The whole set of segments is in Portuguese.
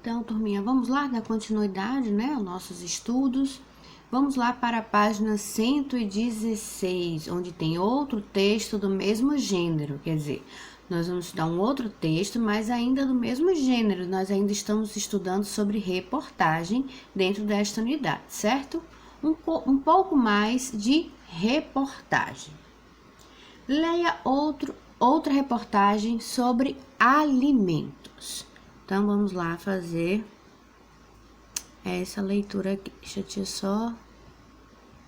Então, turminha, vamos lá dar continuidade, né, aos nossos estudos. Vamos lá para a página 116, onde tem outro texto do mesmo gênero, quer dizer, nós vamos estudar um outro texto, mas ainda do mesmo gênero. Nós ainda estamos estudando sobre reportagem dentro desta unidade, certo? Um pouco mais de reportagem. Leia outra reportagem sobre alimentos. Então, vamos lá fazer essa leitura aqui. Deixa eu só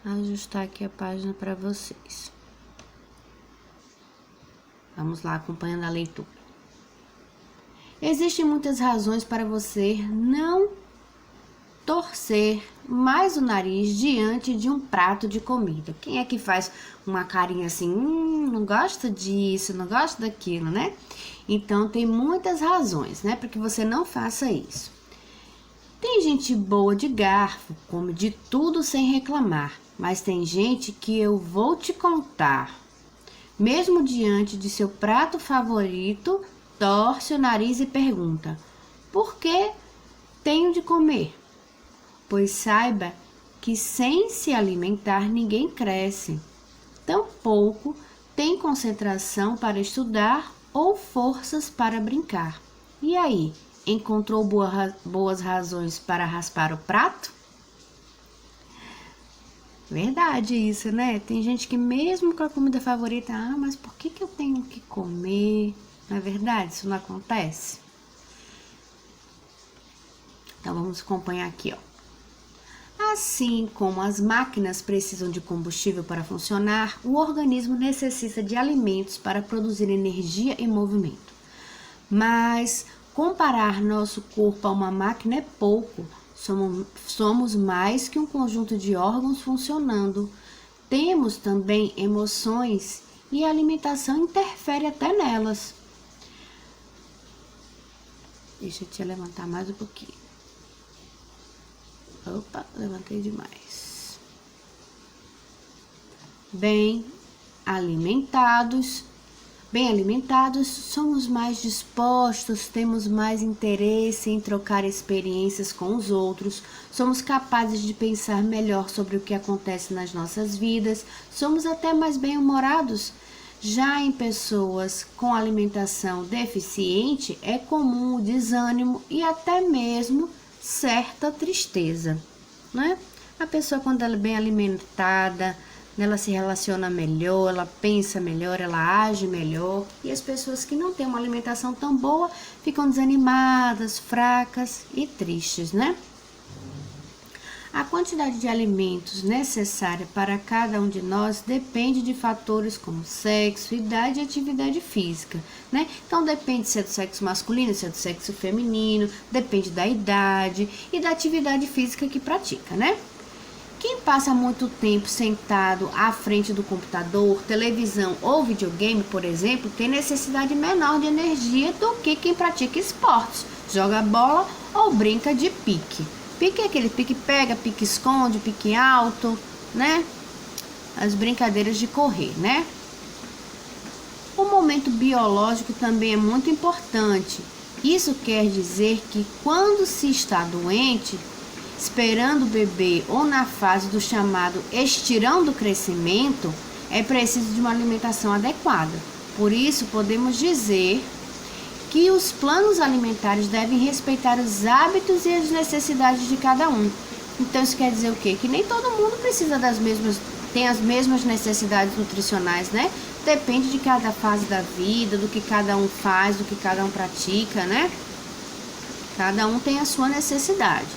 ajustar aqui a página para vocês. Vamos lá, acompanhando a leitura. Existem muitas razões para você não torcer mais o nariz diante de um prato de comida. Quem é que faz uma carinha assim, não gosta disso, não gosta daquilo, né? Então, tem muitas razões, né, para que você não faça isso. Tem gente boa de garfo, come de tudo sem reclamar, mas tem gente que eu vou te contar. Mesmo diante de seu prato favorito, torce o nariz e pergunta: por que tenho de comer? Pois saiba que sem se alimentar ninguém cresce. Tampouco tem concentração para estudar ou forças para brincar. E aí, encontrou boas razões para raspar o prato? Verdade isso, né? Tem gente que mesmo com a comida favorita, mas por que eu tenho que comer? Não é verdade? Isso não acontece? Então, vamos acompanhar aqui, ó. Assim como as máquinas precisam de combustível para funcionar, o organismo necessita de alimentos para produzir energia e movimento. Mas comparar nosso corpo a uma máquina é pouco. Somos mais que um conjunto de órgãos funcionando. Temos também emoções e a alimentação interfere até nelas. Deixa eu te levantar mais um pouquinho. Opa, levantei demais. Bem alimentados, somos mais dispostos, temos mais interesse em trocar experiências com os outros, somos capazes de pensar melhor sobre o que acontece nas nossas vidas, somos até mais bem-humorados. Já em pessoas com alimentação deficiente, é comum o desânimo e até mesmo certa tristeza, né? A pessoa, quando ela é bem alimentada, ela se relaciona melhor, ela pensa melhor, ela age melhor. E as pessoas que não têm uma alimentação tão boa ficam desanimadas, fracas e tristes, né? A quantidade de alimentos necessária para cada um de nós depende de fatores como sexo, idade e atividade física, né? Então, depende se é do sexo masculino, se é do sexo feminino, depende da idade e da atividade física que pratica, né? Quem passa muito tempo sentado à frente do computador, televisão ou videogame, por exemplo, tem necessidade menor de energia do que quem pratica esportes, joga bola ou brinca de pique. Pique é aquele pique pega, pique esconde, pique alto, né? As brincadeiras de correr, né? O momento biológico também é muito importante. Isso quer dizer que quando se está doente, esperando o bebê ou na fase do chamado estirão do crescimento, é preciso de uma alimentação adequada. Por isso, podemos dizer que os planos alimentares devem respeitar os hábitos e as necessidades de cada um. Então, isso quer dizer o quê? Que nem todo mundo precisa tem as mesmas necessidades nutricionais, né? Depende de cada fase da vida, do que cada um faz, do que cada um pratica, né? Cada um tem a sua necessidade.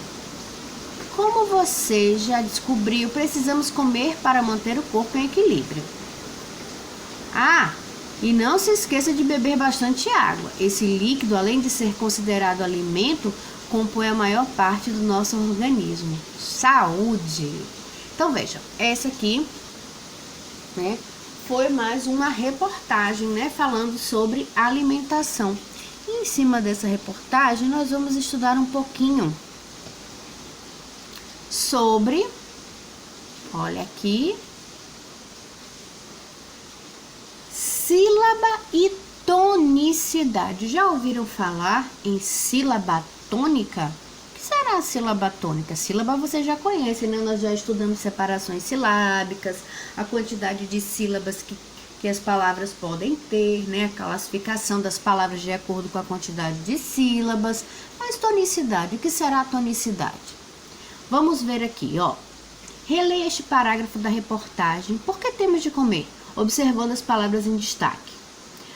Como você já descobriu, precisamos comer para manter o corpo em equilíbrio. E não se esqueça de beber bastante água. Esse líquido, além de ser considerado alimento, compõe a maior parte do nosso organismo. Saúde! Então, vejam, essa aqui, né, foi mais uma reportagem, né, falando sobre alimentação. E em cima dessa reportagem, nós vamos estudar um pouquinho sobre, olha aqui, sílaba e tonicidade. Já ouviram falar em sílaba tônica? O que será a sílaba tônica? Sílaba você já conhece, né? Nós já estudamos separações silábicas, a quantidade de sílabas que as palavras podem ter, né? A classificação das palavras de acordo com a quantidade de sílabas. Mas tonicidade, o que será a tonicidade? Vamos ver aqui, ó. Releia este parágrafo da reportagem. Por que temos de comer? Observando as palavras em destaque.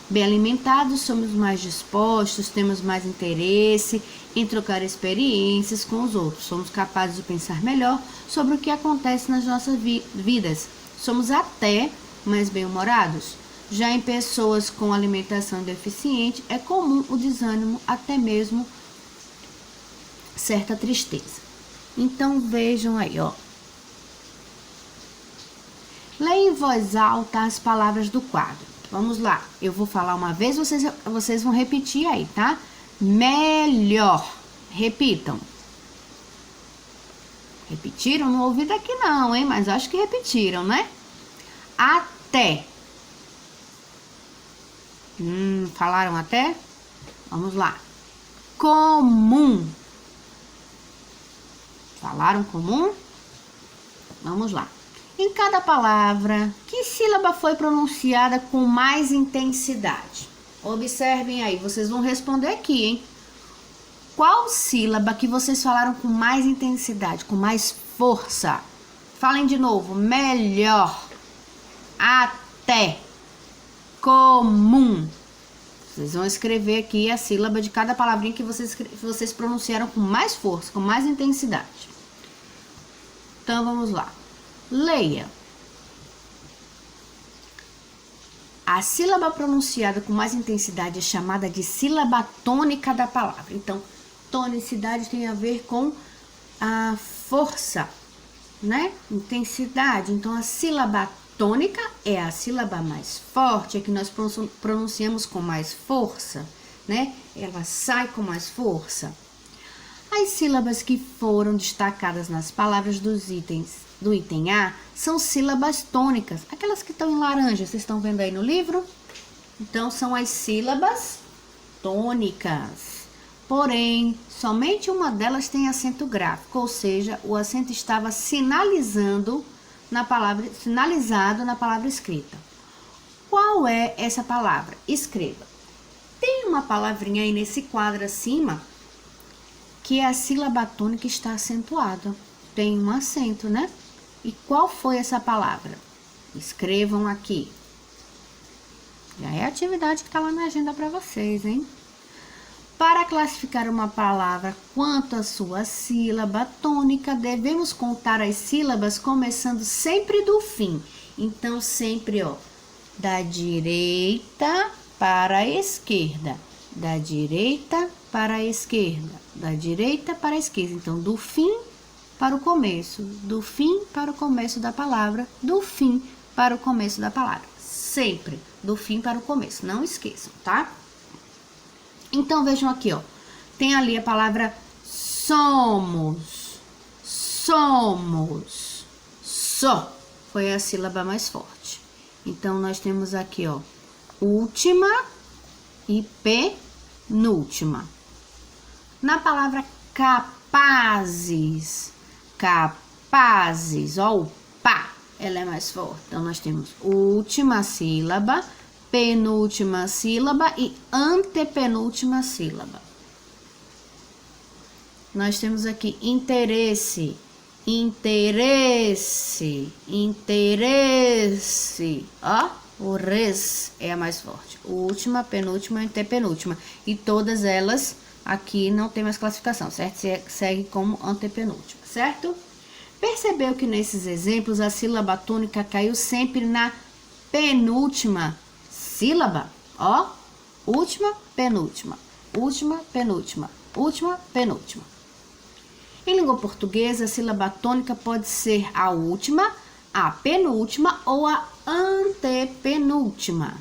Bem alimentados, somos mais dispostos, temos mais interesse em trocar experiências com os outros. Somos capazes de pensar melhor sobre o que acontece nas nossas vidas. Somos até mais bem-humorados. Já em pessoas com alimentação deficiente, é comum o desânimo, até mesmo certa tristeza. Então vejam aí, ó. Leia em voz alta as palavras do quadro. Vamos lá, eu vou falar uma vez, vocês vão repetir aí, tá? Melhor. Repitam. Repetiram? Não ouvi daqui não, hein? Mas acho que repetiram, né? Até. Falaram até? Vamos lá. Comum. Falaram comum? Vamos lá. Em cada palavra, que sílaba foi pronunciada com mais intensidade? Observem aí, vocês vão responder aqui, hein? Qual sílaba que vocês falaram com mais intensidade, com mais força? Falem de novo. Melhor. Até. Comum. Vocês vão escrever aqui a sílaba de cada palavrinha que vocês pronunciaram com mais força, com mais intensidade. Então, vamos lá. Leia. A sílaba pronunciada com mais intensidade é chamada de sílaba tônica da palavra. Então, tonicidade tem a ver com a força, né? Intensidade. Então, a sílaba tônica é a sílaba mais forte, é que nós pronunciamos com mais força, né? Ela sai com mais força. As sílabas que foram destacadas nas palavras do item A são sílabas tônicas, aquelas que estão em laranja, vocês estão vendo aí no livro? Então, são as sílabas tônicas. Porém, somente uma delas tem acento gráfico, ou seja, o acento estava sinalizado na palavra escrita. Qual é essa palavra? Escreva. Tem uma palavrinha aí nesse quadro acima que a sílaba tônica está acentuada. Tem um acento, né? E qual foi essa palavra? Escrevam aqui. Já é a atividade que está lá na agenda para vocês, hein? Para classificar uma palavra quanto à sua sílaba tônica, devemos contar as sílabas começando sempre do fim. Então, sempre, ó, da direita para a esquerda. Da direita para a esquerda. Da direita para a esquerda. Então, do fim para o começo. Do fim para o começo da palavra. Do fim para o começo da palavra. Sempre do fim para o começo. Não esqueçam, tá? Então, vejam aqui, ó. Tem ali a palavra somos. Somos. Só foi a sílaba mais forte. Então, nós temos aqui, ó, última e penúltima. Na palavra capazes. Capazes, ó, o pá, ela é mais forte. Então, nós temos última sílaba, penúltima sílaba e antepenúltima sílaba. Nós temos aqui interesse, interesse, interesse. Ó, o res é a mais forte. Última, penúltima e antepenúltima. E todas elas aqui não tem mais classificação, certo? Segue como antepenúltima, certo? Percebeu que nesses exemplos a sílaba tônica caiu sempre na penúltima sílaba, ó, última, penúltima, última, penúltima, última, penúltima. Em língua portuguesa, a sílaba tônica pode ser a última, a penúltima ou a antepenúltima,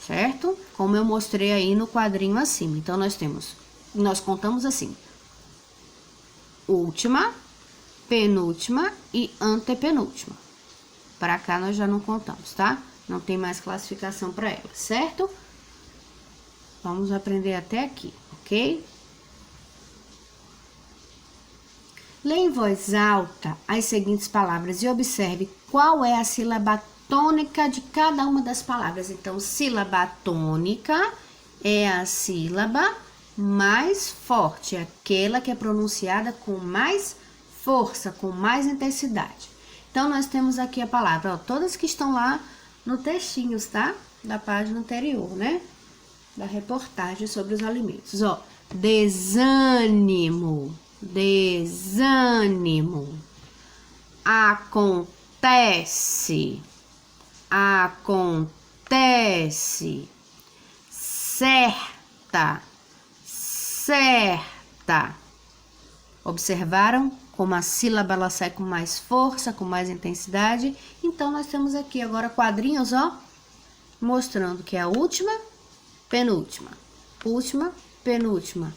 certo? Como eu mostrei aí no quadrinho acima. Então, nós contamos assim, última, penúltima e antepenúltima. Para cá nós já não contamos, tá? Não tem mais classificação para ela, certo? Vamos aprender até aqui, ok? Leia em voz alta as seguintes palavras e observe qual é a sílaba tônica de cada uma das palavras. Então, sílaba tônica é a sílaba mais forte, aquela que é pronunciada com mais força, com mais intensidade. Então, nós temos aqui a palavra, ó, todas que estão lá no textinhos, tá? Da página anterior, né? Da reportagem sobre os alimentos, ó. Desânimo, desânimo. Acontece, acontece. Certa, certa. Observaram como a sílaba ela sai com mais força, com mais intensidade? Então, nós temos aqui agora quadrinhos, ó, mostrando que é a última, penúltima, última, penúltima,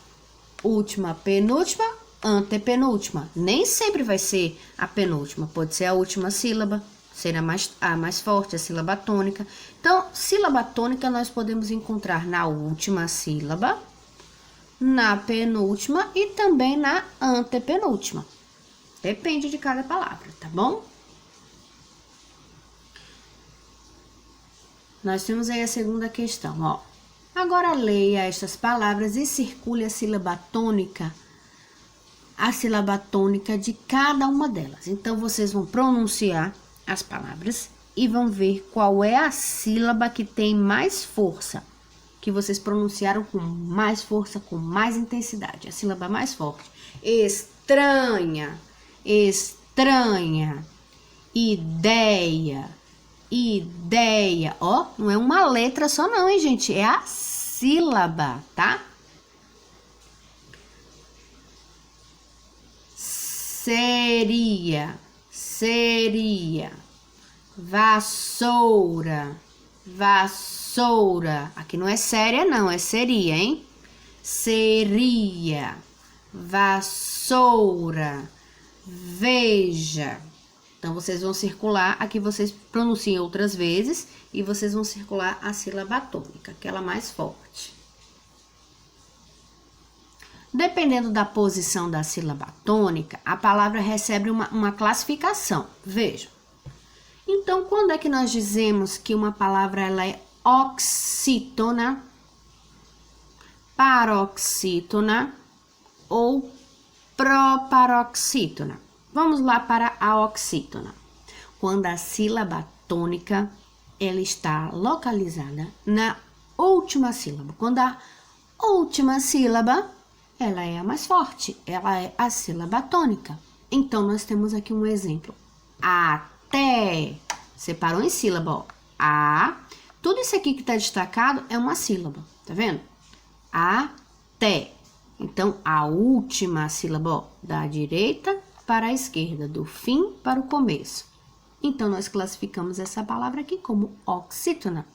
última, penúltima, antepenúltima. Nem sempre vai ser a penúltima, pode ser a última sílaba, ser a mais forte, a sílaba tônica. Então, sílaba tônica nós podemos encontrar na última sílaba, na penúltima e também na antepenúltima. Depende de cada palavra, tá bom? Nós temos aí a segunda questão, ó. Agora leia estas palavras e circule a sílaba tônica de cada uma delas. Então, vocês vão pronunciar as palavras e vão ver qual é a sílaba que tem mais força, que vocês pronunciaram com mais força, com mais intensidade. A sílaba mais forte. Estranha, estranha. Ideia, ideia. Ó, não é uma letra só não, hein, gente? É a sílaba, tá? Seria, seria. Vassoura, vassoura. Aqui não é séria não, é seria, hein? Seria. Vassoura. Veja. Então, vocês vão circular, aqui vocês pronunciam outras vezes, e vocês vão circular a sílaba tônica, aquela mais forte. Dependendo da posição da sílaba tônica, a palavra recebe uma classificação. Vejam. Então, quando é que nós dizemos que uma palavra ela é oxítona, paroxítona ou proparoxítona? Vamos lá para a oxítona. Quando a sílaba tônica ela está localizada na última sílaba. Quando a última sílaba ela é a mais forte, ela é a sílaba tônica. Então, nós temos aqui um exemplo. Até. Separou em sílaba, ó. A. Tudo isso aqui que tá destacado é uma sílaba, tá vendo? Até. Então, a última sílaba, ó, da direita para a esquerda, do fim para o começo. Então, nós classificamos essa palavra aqui como oxítona,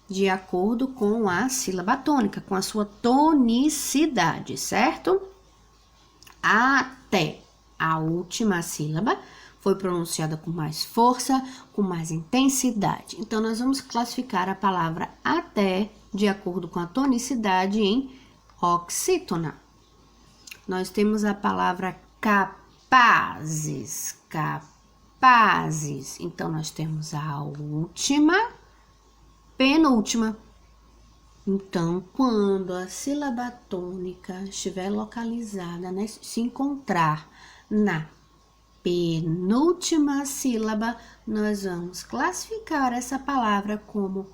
de acordo com a sílaba tônica, com a sua tonicidade, certo? Até. A última sílaba foi pronunciada com mais força, com mais intensidade. Então, nós vamos classificar a palavra até, de acordo com a tonicidade, em oxítona. Nós temos a palavra capazes, capazes. Então, nós temos a última, penúltima. Então, quando a sílaba tônica estiver localizada, né, se encontrar na penúltima sílaba, nós vamos classificar essa palavra como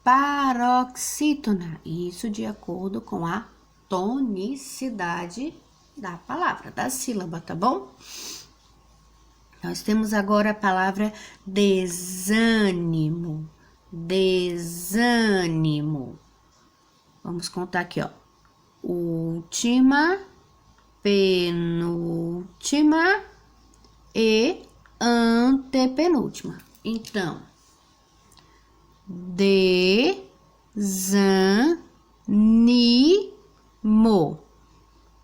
paroxítona. Isso de acordo com a tonicidade da palavra, da sílaba, tá bom? Nós temos agora a palavra desânimo. Desânimo. Vamos contar aqui, ó. Última, penúltima e antepenúltima. Então, desânimo.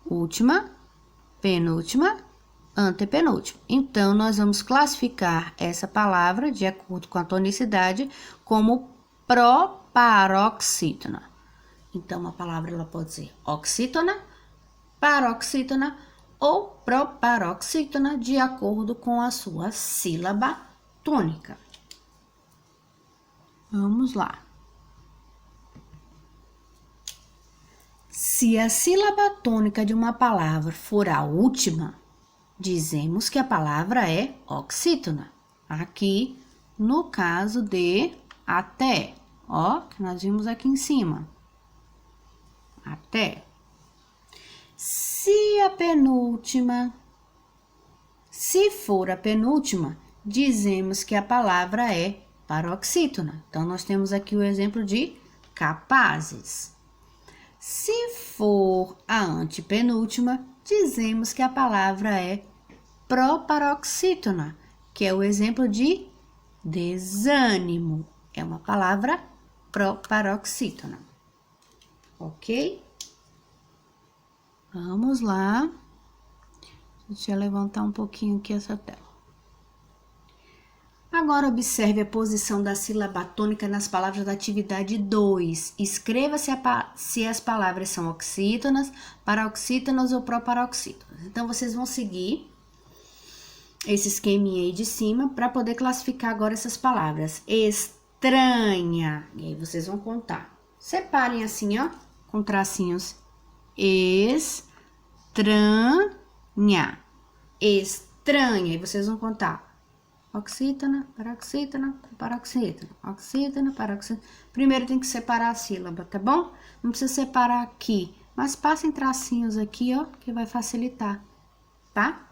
Última, penúltima, antepenúltima. Então, nós vamos classificar essa palavra, de acordo com a tonicidade, como proparoxítona. Então, a palavra ela pode ser oxítona, paroxítona ou proparoxítona, de acordo com a sua sílaba tônica. Vamos lá. Se a sílaba tônica de uma palavra for a última, dizemos que a palavra é oxítona. Aqui, no caso de até, ó, que nós vimos aqui em cima. Até. Se for a penúltima, dizemos que a palavra é paroxítona. Então, nós temos aqui o exemplo de capazes. Se for a antepenúltima, dizemos que a palavra é proparoxítona, que é o exemplo de desânimo. É uma palavra proparoxítona. Ok? Vamos lá. Deixa eu levantar um pouquinho aqui essa tela. Agora, observe a posição da sílaba tônica nas palavras da atividade 2. Escreva se as palavras são oxítonas, paroxítonas ou proparoxítonas. Então, vocês vão seguir esse esqueminha aí de cima para poder classificar agora essas palavras. Estranha. E aí, vocês vão contar. Separem assim, ó, com tracinhos. Estranha. Estranha. E vocês vão contar. Oxítona, paroxítona, paroxítona, oxítona, paroxítona. Primeiro tem que separar a sílaba, tá bom? Não precisa separar aqui, mas passem tracinhos aqui, ó, que vai facilitar, tá?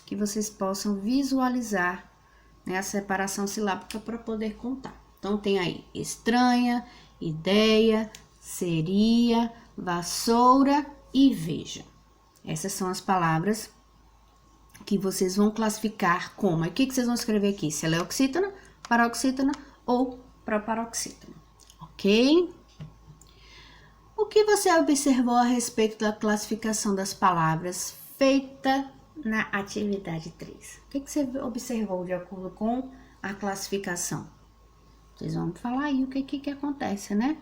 Que vocês possam visualizar, né, a separação silábica para poder contar. Então, tem aí estranha, ideia, seria, vassoura e veja. Essas são as palavras que vocês vão classificar como. E o que vocês vão escrever aqui? Se ela é oxítona, paroxítona ou proparoxítona. Ok? O que você observou a respeito da classificação das palavras feita na atividade 3? O que você observou de acordo com a classificação? Vocês vão falar aí o que acontece, né?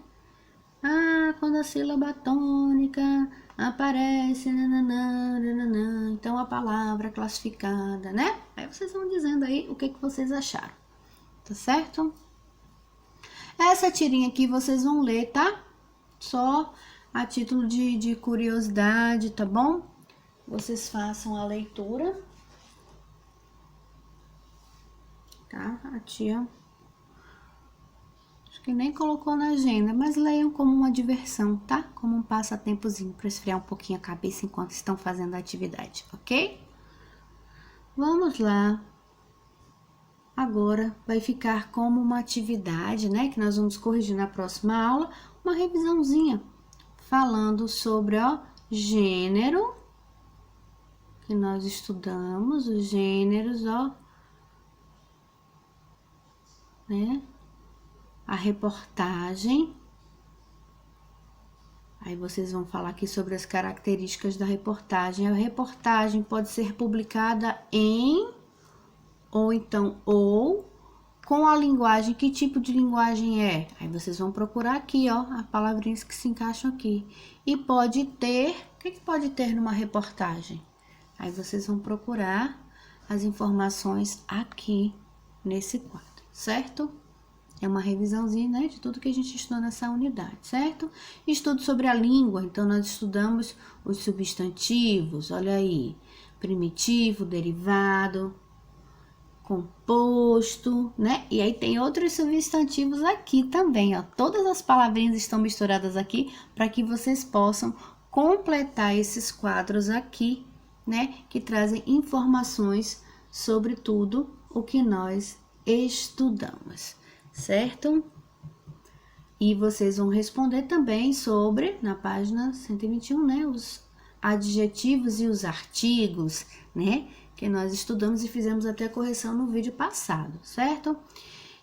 Ah, quando a sílaba tônica aparece, nananã, nananã, então a palavra classificada, né? Aí vocês vão dizendo aí o que vocês acharam, tá certo? Essa tirinha aqui vocês vão ler, tá? Só a título de curiosidade, tá bom? Vocês façam a leitura, tá? A tia que nem colocou na agenda, mas leiam como uma diversão, tá? Como um passatempozinho para esfriar um pouquinho a cabeça enquanto estão fazendo a atividade, ok? Vamos lá. Agora vai ficar como uma atividade, né? Que nós vamos corrigir na próxima aula, uma revisãozinha falando sobre, ó, gênero, que nós estudamos, os gêneros, ó, né? A reportagem. Aí vocês vão falar aqui sobre as características da reportagem. A reportagem pode ser publicada em, ou então, ou, com a linguagem, que tipo de linguagem é? Aí vocês vão procurar aqui, ó, as palavrinhas que se encaixam aqui. E pode ter, o que pode ter numa reportagem? Aí vocês vão procurar as informações aqui nesse quadro, certo? É uma revisãozinha, né, de tudo que a gente estudou nessa unidade, certo? Estudo sobre a língua, então nós estudamos os substantivos, olha aí, primitivo, derivado, composto, né? E aí tem outros substantivos aqui também, ó. Todas as palavrinhas estão misturadas aqui para que vocês possam completar esses quadros aqui, né, que trazem informações sobre tudo o que nós estudamos. Certo? E vocês vão responder também sobre, na página 121, né, os adjetivos e os artigos, né, que nós estudamos e fizemos até a correção no vídeo passado, certo?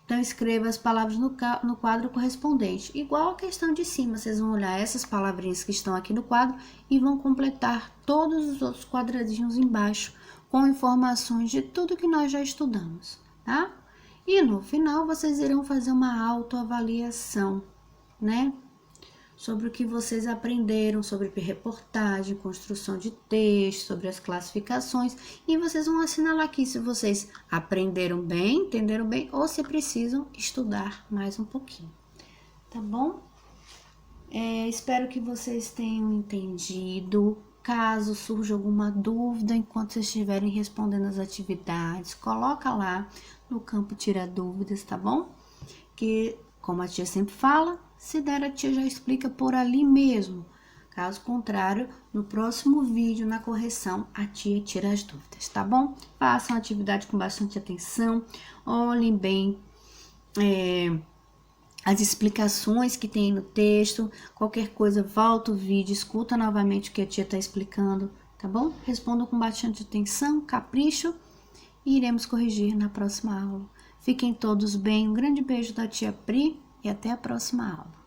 Então, escreva as palavras no quadro correspondente. Igual a questão de cima, vocês vão olhar essas palavrinhas que estão aqui no quadro e vão completar todos os outros quadradinhos embaixo com informações de tudo que nós já estudamos, tá? E no final, vocês irão fazer uma autoavaliação, né? sobre o que vocês aprenderam, sobre reportagem, construção de texto, sobre as classificações, e vocês vão assinalar aqui se vocês aprenderam bem, entenderam bem, ou se precisam estudar mais um pouquinho, tá bom? Espero que vocês tenham entendido. Caso surja alguma dúvida enquanto vocês estiverem respondendo as atividades, coloca lá no campo Tira Dúvidas, tá bom? Que, como a tia sempre fala, se der a tia já explica por ali mesmo. Caso contrário, no próximo vídeo, na correção, a tia tira as dúvidas, tá bom? Façam a atividade com bastante atenção, olhem bem as explicações que tem no texto. Qualquer coisa, volta o vídeo, escuta novamente o que a tia está explicando, tá bom? Respondam com bastante atenção, capricho, e iremos corrigir na próxima aula. Fiquem todos bem, um grande beijo da tia Pri e até a próxima aula.